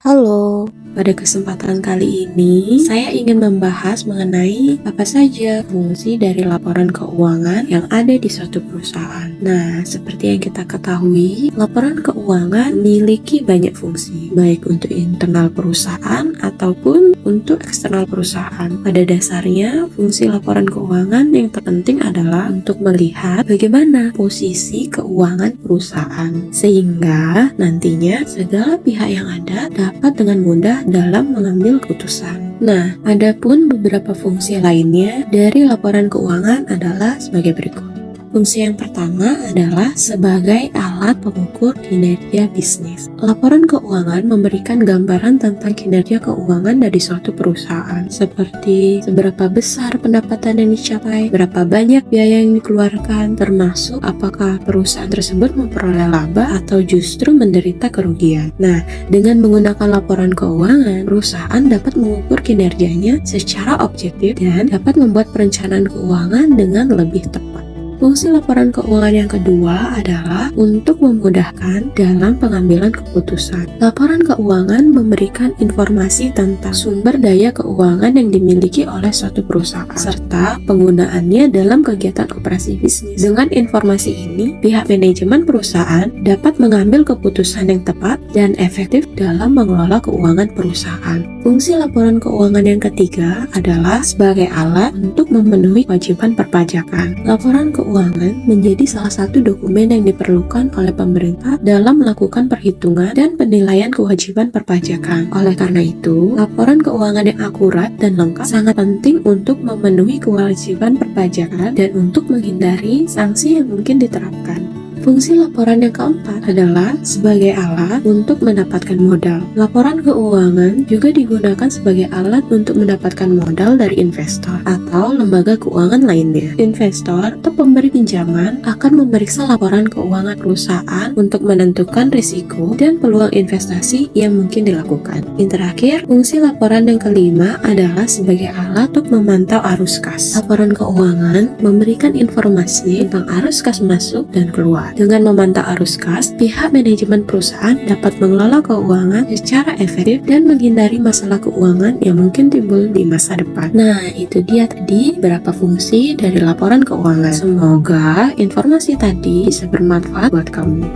Halo, pada kesempatan kali ini saya ingin membahas mengenai apa saja fungsi dari laporan keuangan yang ada di suatu perusahaan. Nah, seperti yang kita ketahui, laporan keuangan memiliki banyak fungsi, baik untuk internal perusahaan ataupun untuk eksternal perusahaan. Pada dasarnya, fungsi laporan keuangan yang terpenting adalah untuk melihat bagaimana posisi keuangan perusahaan, sehingga nantinya segala pihak yang ada dapat dengan mudah dalam mengambil keputusan. Nah, adapun beberapa fungsi lainnya dari laporan keuangan adalah sebagai berikut. Fungsi yang pertama adalah sebagai alat pengukur kinerja bisnis. Laporan keuangan memberikan gambaran tentang kinerja keuangan dari suatu perusahaan, seperti seberapa besar pendapatan yang dicapai, berapa banyak biaya yang dikeluarkan, termasuk apakah perusahaan tersebut memperoleh laba atau justru menderita kerugian. Nah, dengan menggunakan laporan keuangan, perusahaan dapat mengukur kinerjanya secara objektif dan dapat membuat perencanaan keuangan dengan lebih tepat. Fungsi laporan keuangan yang kedua adalah untuk memudahkan dalam pengambilan keputusan. Laporan keuangan memberikan informasi tentang sumber daya keuangan yang dimiliki oleh suatu perusahaan, serta penggunaannya dalam kegiatan operasi bisnis. Dengan informasi ini, pihak manajemen perusahaan dapat mengambil keputusan yang tepat dan efektif dalam mengelola keuangan perusahaan. Fungsi laporan keuangan yang ketiga adalah sebagai alat untuk memenuhi kewajiban perpajakan. Laporan keuangan menjadi salah satu dokumen yang diperlukan oleh pemerintah dalam melakukan perhitungan dan penilaian kewajiban perpajakan. Oleh karena itu, laporan keuangan yang akurat dan lengkap sangat penting untuk memenuhi kewajiban perpajakan dan untuk menghindari sanksi yang mungkin diterapkan. Fungsi laporan yang keempat adalah sebagai alat untuk mendapatkan modal. Laporan keuangan juga digunakan sebagai alat untuk mendapatkan modal dari investor atau lembaga keuangan lainnya. Investor atau pemberi pinjaman akan memeriksa laporan keuangan perusahaan untuk menentukan risiko dan peluang investasi yang mungkin dilakukan. Yang terakhir, fungsi laporan yang kelima adalah sebagai alat untuk memantau arus kas. Laporan keuangan memberikan informasi tentang arus kas masuk dan keluar. Dengan memantau arus kas, pihak manajemen perusahaan dapat mengelola keuangan secara efektif dan menghindari masalah keuangan yang mungkin timbul di masa depan. Nah, itu dia tadi beberapa fungsi dari laporan keuangan. Semoga informasi tadi bisa bermanfaat buat kamu.